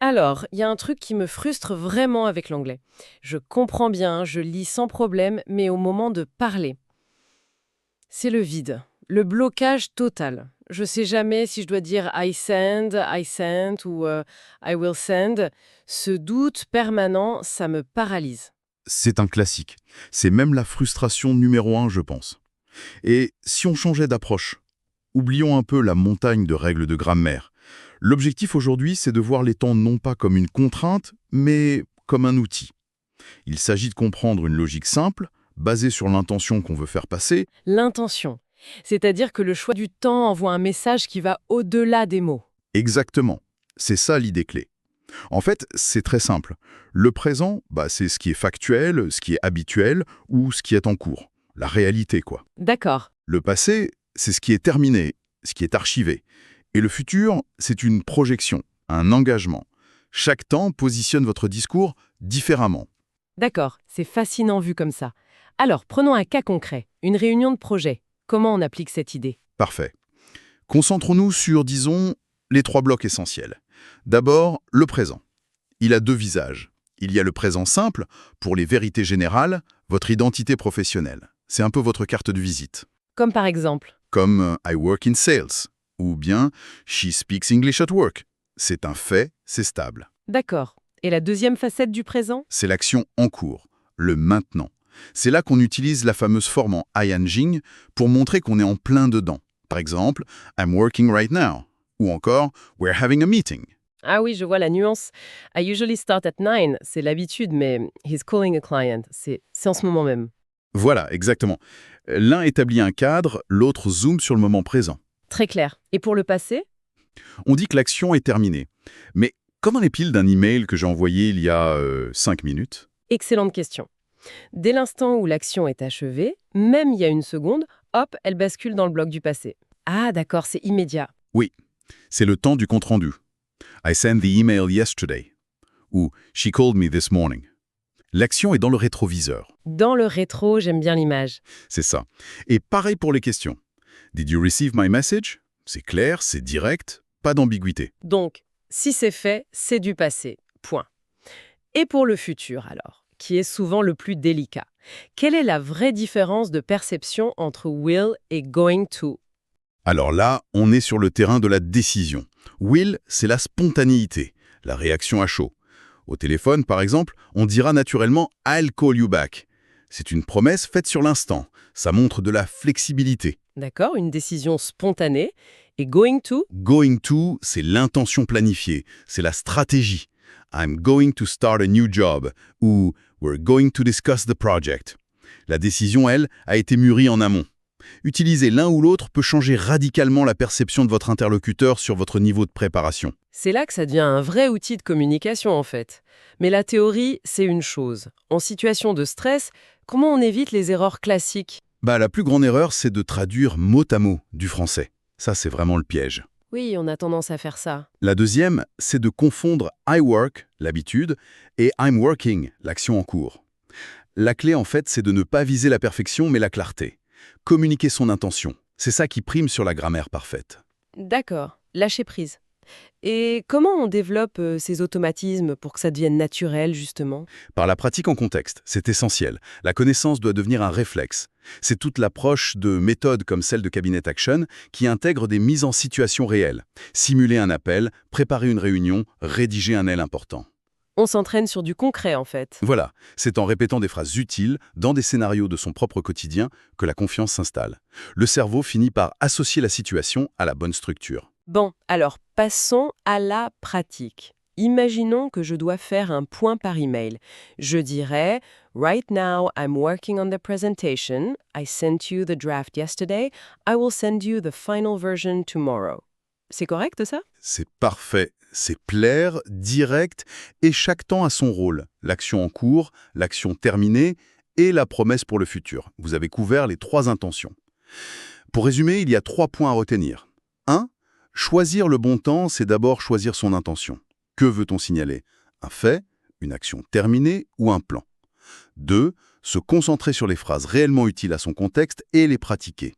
Alors, il y a un truc qui me frustre vraiment avec l'anglais. Je comprends bien, je lis sans problème, mais au moment de parler, c'est le vide, le blocage total. Je sais jamais si je dois dire I sent ou I will send. Ce doute permanent, ça me paralyse. C'est un classique. C'est même la frustration numéro un, je pense. Et si on changeait d'approche? Oublions un peu la montagne de règles de grammaire. L'objectif aujourd'hui, c'est de voir les temps non pas comme une contrainte, mais comme un outil. Il s'agit de comprendre une logique simple, basée sur l'intention qu'on veut faire passer. L'intention, c'est-à-dire que le choix du temps envoie un message qui va au-delà des mots. Exactement. C'est ça l'idée clé. En fait, c'est très simple. Le présent, c'est ce qui est factuel, ce qui est habituel ou ce qui est en cours. La réalité, quoi. D'accord. Le passé, c'est ce qui est terminé, ce qui est archivé. Et le futur, c'est une projection, un engagement. Chaque temps positionne votre discours différemment. D'accord, c'est fascinant vu comme ça. Alors, prenons un cas concret, une réunion de projet. Comment on applique cette idée? Parfait. Concentrons-nous sur, disons, les trois blocs essentiels. D'abord, le présent. Il a deux visages. Il y a le présent simple, pour les vérités générales, votre identité professionnelle. C'est un peu votre carte de visite. Comme par exemple. Comme I work in sales, ou bien She speaks English at work. C'est un fait, c'est stable. D'accord. Et la deuxième facette du présent? C'est l'action en cours, le maintenant. C'est là qu'on utilise la fameuse forme en ing pour montrer qu'on est en plein dedans. Par exemple, I'm working right now, ou encore We're having a meeting. Ah oui, je vois la nuance. I usually start at 9, c'est l'habitude, mais he's calling a client, c'est en ce moment même. Voilà, exactement. L'un établit un cadre, l'autre zoome sur le moment présent. Très clair. Et pour le passé? On dit que l'action est terminée. Mais qu'en est-il d'un email que j'ai envoyé il y a 5 minutes? Excellente question. Dès l'instant où l'action est achevée, même il y a une seconde, hop, elle bascule dans le bloc du passé. Ah d'accord, c'est immédiat. Oui, c'est le temps du compte-rendu. I sent the email yesterday. Ou She called me this morning. L'action est dans le rétroviseur. Dans le rétro, j'aime bien l'image. C'est ça. Et pareil pour les questions. Did you receive my message? C'est clair, c'est direct, pas d'ambiguïté. Donc, si c'est fait, c'est du passé. Point. Et pour le futur, alors, qui est souvent le plus délicat, quelle est la vraie différence de perception entre will et going to? Alors là, on est sur le terrain de la décision. Will, c'est la spontanéité, la réaction à chaud. Au téléphone, par exemple, on dira naturellement « I'll call you back ». C'est une promesse faite sur l'instant. Ça montre de la flexibilité. D'accord, une décision spontanée. Et going to? Going to, c'est l'intention planifiée, c'est la stratégie. I'm going to start a new job ou we're going to discuss the project. La décision, elle, a été mûrie en amont. Utiliser l'un ou l'autre peut changer radicalement la perception de votre interlocuteur sur votre niveau de préparation. C'est là que ça devient un vrai outil de communication, en fait. Mais la théorie, c'est une chose. En situation de stress, comment on évite les erreurs classiques? La plus grande erreur, c'est de traduire mot à mot du français. Ça, c'est vraiment le piège. Oui, on a tendance à faire ça. La deuxième, c'est de confondre I work, l'habitude, et I'm working, l'action en cours. La clé, en fait, c'est de ne pas viser la perfection, mais la clarté. Communiquer son intention. C'est ça qui prime sur la grammaire parfaite. D'accord, lâcher prise. Et comment on développe ces automatismes pour que ça devienne naturel, justement? Par la pratique en contexte, c'est essentiel. La connaissance doit devenir un réflexe. C'est toute l'approche de méthodes comme celle de Cabinet Action qui intègre des mises en situation réelles. Simuler un appel, préparer une réunion, rédiger un mail important. On s'entraîne sur du concret, en fait. Voilà, c'est en répétant des phrases utiles dans des scénarios de son propre quotidien que la confiance s'installe. Le cerveau finit par associer la situation à la bonne structure. Bon, alors passons à la pratique. Imaginons que je dois faire un point par email. Je dirais Right now, I'm working on the presentation. I sent you the draft yesterday. I will send you the final version tomorrow. C'est correct, ça? C'est parfait, c'est clair, direct, et chaque temps a son rôle. L'action en cours, l'action terminée et la promesse pour le futur. Vous avez couvert les trois intentions. Pour résumer, il y a 3 points à retenir. 1. Choisir le bon temps, c'est d'abord choisir son intention. Que veut-on signaler? Un fait, une action terminée ou un plan? 2. Se concentrer sur les phrases réellement utiles à son contexte et les pratiquer.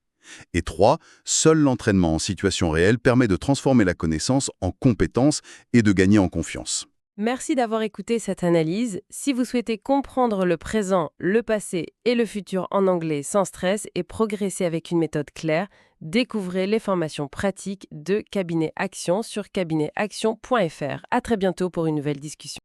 Et 3. Seul l'entraînement en situation réelle permet de transformer la connaissance en compétence et de gagner en confiance. Merci d'avoir écouté cette analyse. Si vous souhaitez comprendre le présent, le passé et le futur en anglais sans stress et progresser avec une méthode claire, découvrez les formations pratiques de Cabinet Action sur cabinetaction.fr. À très bientôt pour une nouvelle discussion.